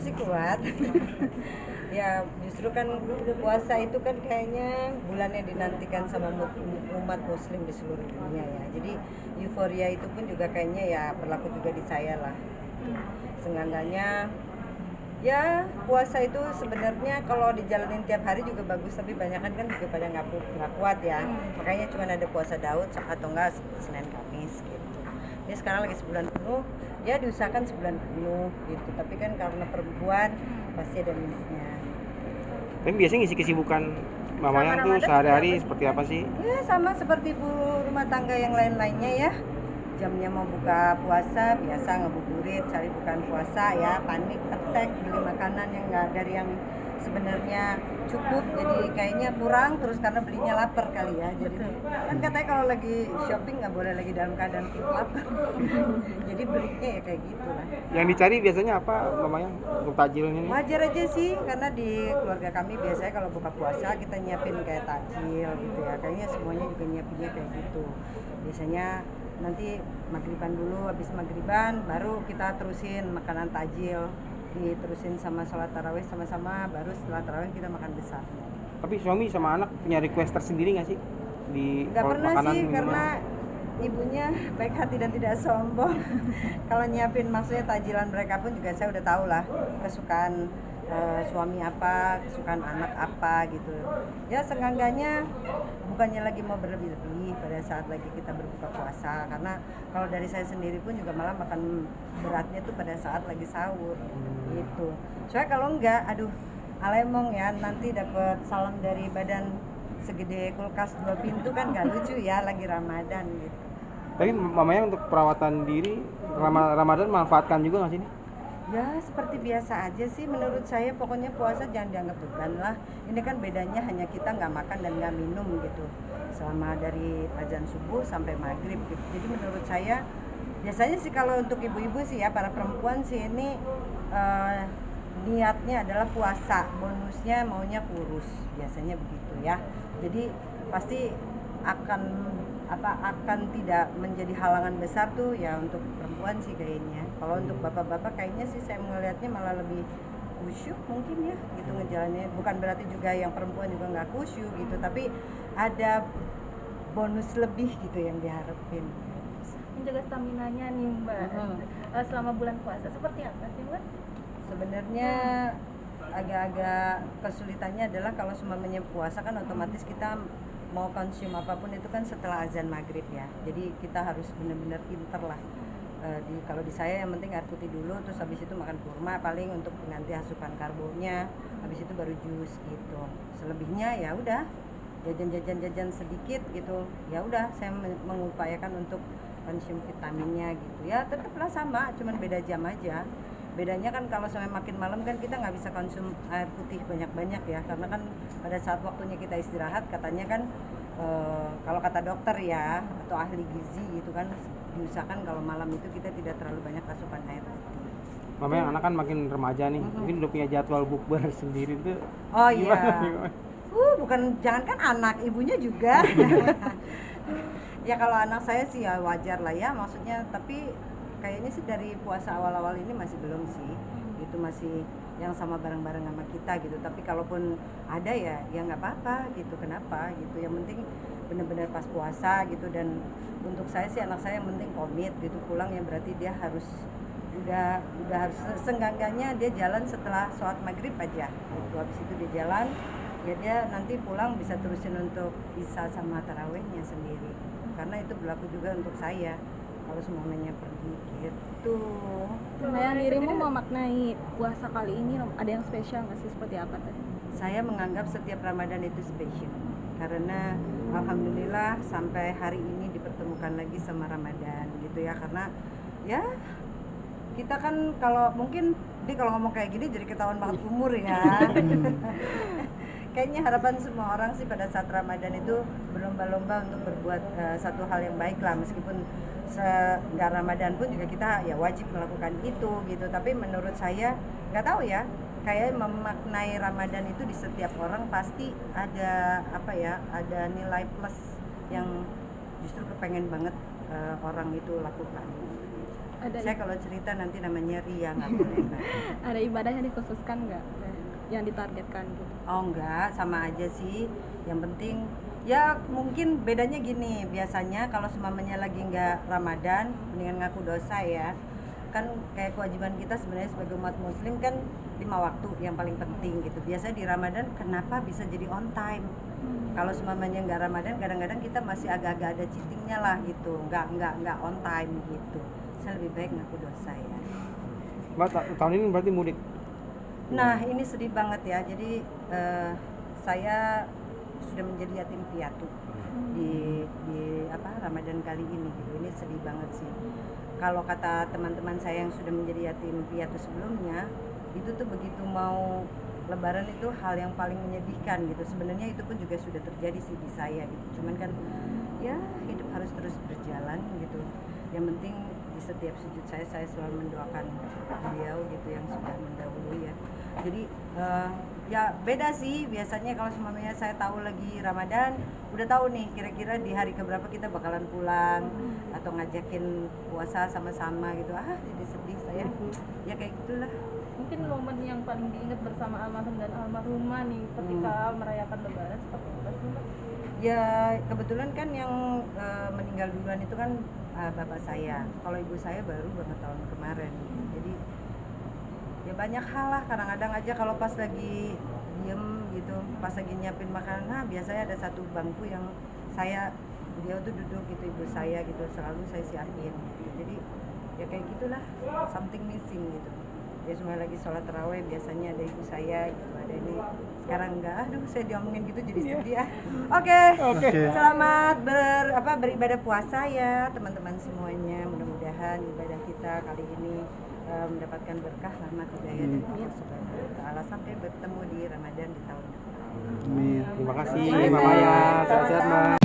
masih kuat. Ya justru kan puasa itu kan kayaknya bulannya dinantikan sama umat muslim di seluruh dunia ya. Jadi euforia itu pun juga kayaknya ya berlaku juga di saya lah. Seenggaknya ya puasa itu sebenarnya kalau dijalanin tiap hari juga bagus, tapi banyak kan juga pada nggak kuat ya. Makanya cuma ada puasa Daud atau enggak Senin Kamis gitu. Ini sekarang lagi sebulan penuh, ya diusahakan sebulan penuh gitu. Tapi kan karena perempuan pasti ada minusnya. Tapi biasanya ngisi kesibukan mamanya tuh sehari-hari seperti apa sih? Ya sama seperti ibu rumah tangga yang lain-lainnya ya. Jamnya mau buka puasa biasa ngabuburit, cari bukan puasa ya, panik attack, beli makanan yang nggak dari yang sebenarnya cukup, jadi kayaknya kurang terus karena belinya lapar kali ya. Jadi kan katanya kalau lagi shopping nggak boleh lagi dalam keadaan lapar. Jadi belinya ya kayak gitu lah. Yang dicari biasanya apa mamanya untuk takjilnya nih? Wajar aja sih, karena di keluarga kami biasanya kalau buka puasa kita nyiapin kayak takjil gitu ya. Kayaknya semuanya juga nyiapinnya kayak gitu. Biasanya nanti maghriban dulu, habis maghriban baru kita terusin makanan takjil, diterusin sama sholat tarawih sama-sama, baru setelah tarawih kita makan besar. Tapi suami sama anak punya request tersendiri nggak sih di Nggak pernah makanan sih, minuman? karena ibunya baik hati dan tidak sombong. Kalau nyiapin maksudnya takjilan mereka pun juga saya udah tahu lah kesukaan suami apa, kesukaan anak apa gitu. Ya seenggaknya bukannya lagi mau berlebih-lebih pada saat lagi kita berbuka puasa, karena kalau dari saya sendiri pun juga malah makan beratnya tuh pada saat lagi sahur gitu. Soalnya kalau enggak, aduh alemong ya, nanti dapat salam dari badan segede kulkas 2 pintu kan nggak lucu ya lagi Ramadan gitu. Tapi mamanya untuk perawatan diri Ramadan manfaatkan juga nggak sih? Ya seperti biasa aja sih menurut saya, pokoknya puasa jangan dianggap beban lah. Ini kan bedanya hanya kita nggak makan dan nggak minum gitu selama dari azan subuh sampai maghrib gitu. Jadi menurut saya biasanya sih kalau untuk ibu-ibu sih ya, para perempuan sih ini niatnya adalah puasa, bonusnya maunya kurus, biasanya begitu ya. Jadi pasti akan tidak menjadi halangan besar tuh ya untuk perempuan sih kayaknya. Kalau untuk bapak-bapak kayaknya sih saya melihatnya malah lebih khusyuk mungkin ya gitu ngejalannya. Bukan berarti juga yang perempuan juga nggak khusyuk gitu, tapi ada bonus lebih gitu yang diharapin. Menjaga staminanya nih Mbak. Selama bulan puasa seperti apa sih Mbak? Sebenarnya agak-agak kesulitannya adalah kalau semuanya puasa kan otomatis kita mau konsum apapun itu kan setelah azan maghrib ya. Jadi kita harus benar-benar pinter lah. Kalau di saya yang penting air putih dulu, terus habis itu makan kurma paling untuk pengganti asupan karbonya, habis itu baru jus gitu. Selebihnya ya udah jajan sedikit gitu. Ya udah saya mengupayakan untuk konsum vitaminnya gitu. Ya tetaplah sama, cuman beda jam aja. Bedanya kan kalau sampai makin malam kan kita nggak bisa konsum air putih banyak-banyak ya, karena kan pada saat waktunya kita istirahat katanya kan kalau kata dokter ya atau ahli gizi gitu kan diusahakan kalau malam itu kita tidak terlalu banyak asupan air putih. Mamanya anak kan makin remaja nih, mungkin udah punya jadwal bukber sendiri tuh. Oh iya. Bukan jangankan anak, ibunya juga. Ya kalau anak saya sih ya wajar lah ya, maksudnya tapi kayaknya sih dari puasa awal-awal ini masih belum sih, itu masih yang sama bareng-bareng sama kita gitu. Tapi kalaupun ada ya nggak apa-apa gitu, kenapa gitu, yang penting benar-benar pas puasa gitu. Dan untuk saya sih anak saya yang penting komit gitu, pulang ya berarti dia harus udah harus senggangganya dia jalan setelah sholat maghrib aja gitu. Habis itu dia jalan ya, dia nanti pulang bisa terusin untuk isya sama tarawihnya sendiri, karena itu berlaku juga untuk saya kalau semuanya pergi gitu. Nah, dirimu memaknai puasa kali ini ada yang spesial nggak sih, seperti apa tadi? Saya menganggap setiap Ramadan itu spesial karena alhamdulillah sampai hari ini dipertemukan lagi sama Ramadan gitu ya. Karena ya kita kan kalau mungkin kalau ngomong kayak gini jadi ketahuan banget umur ya. Kayaknya harapan semua orang sih pada saat Ramadan itu berlomba-lomba untuk berbuat satu hal yang baik lah, meskipun nggak Ramadan pun juga kita ya wajib melakukan itu gitu. Tapi menurut saya nggak tahu ya, kayak memaknai Ramadan itu di setiap orang pasti ada apa ya, ada nilai plus yang justru kepengen banget orang itu lakukan. Saya kalau cerita nanti namanya ria, nggak boleh Mbak. ada ibadah yang dikhususkan nggak yang ditargetkan gitu? Oh enggak, sama aja sih. Yang penting ya mungkin bedanya gini, biasanya kalau seumpamanya lagi nggak Ramadan, mendingan ngaku dosa ya. Kan kayak kewajiban kita sebenarnya sebagai umat muslim kan 5 waktu yang paling penting gitu. Biasanya di Ramadan kenapa bisa jadi on time? Kalau seumpamanya nggak Ramadan, kadang-kadang kita masih agak-agak ada cheatingnya lah gitu, nggak on time gitu. Saya lebih baik ngaku dosa ya. Mbak tahun ini berarti mudik. Nah ini sedih banget ya. Jadi saya sudah menjadi yatim piatu di Ramadan kali ini gitu. Ini sedih banget sih. Kalau kata teman-teman saya yang sudah menjadi yatim piatu sebelumnya, itu tuh begitu mau Lebaran itu hal yang paling menyedihkan gitu. Sebenarnya itu pun juga sudah terjadi sih di saya gitu. Cuman kan ya hidup harus terus berjalan gitu. Yang penting di setiap sujud saya selalu mendoakan beliau gitu yang sudah mendahului ya. Jadi ya beda sih, biasanya kalau semuanya saya tahu lagi Ramadan udah tahu nih kira-kira di hari keberapa kita bakalan pulang atau ngajakin puasa sama-sama gitu. Jadi sedih saya ya kayak gitulah. Mungkin momen yang paling diingat bersama almarhum dan almarhumah nih ketika merayakan Lebaran seperti apa sih Mbak? Ya kebetulan kan yang meninggal duluan itu kan bapak saya. Kalau ibu saya baru banget tahun kemarin. Jadi ya banyak hal lah, kadang-kadang aja kalau pas lagi diem gitu, pas lagi nyiapin makanan, nah biasanya ada satu bangku yang beliau tuh duduk gitu, ibu saya gitu, selalu saya siapin gitu. Jadi ya kayak gitulah, something missing gitu. Ya semua lagi sholat tarawih biasanya ada ibu saya gitu, ada ini. Sekarang enggak, aduh saya diomongin gitu jadi sedih ya. Oke. Selamat beribadah puasa ya teman-teman semuanya. Mudah-mudahan ibadah kita kali ini mendapatkan berkah, rahmat, hidayah dari Allah Subhanahu wa taala sampai bertemu di Ramadan di tahun depan. Terima kasih Mbak Maya. Sehat-sehat Mbak.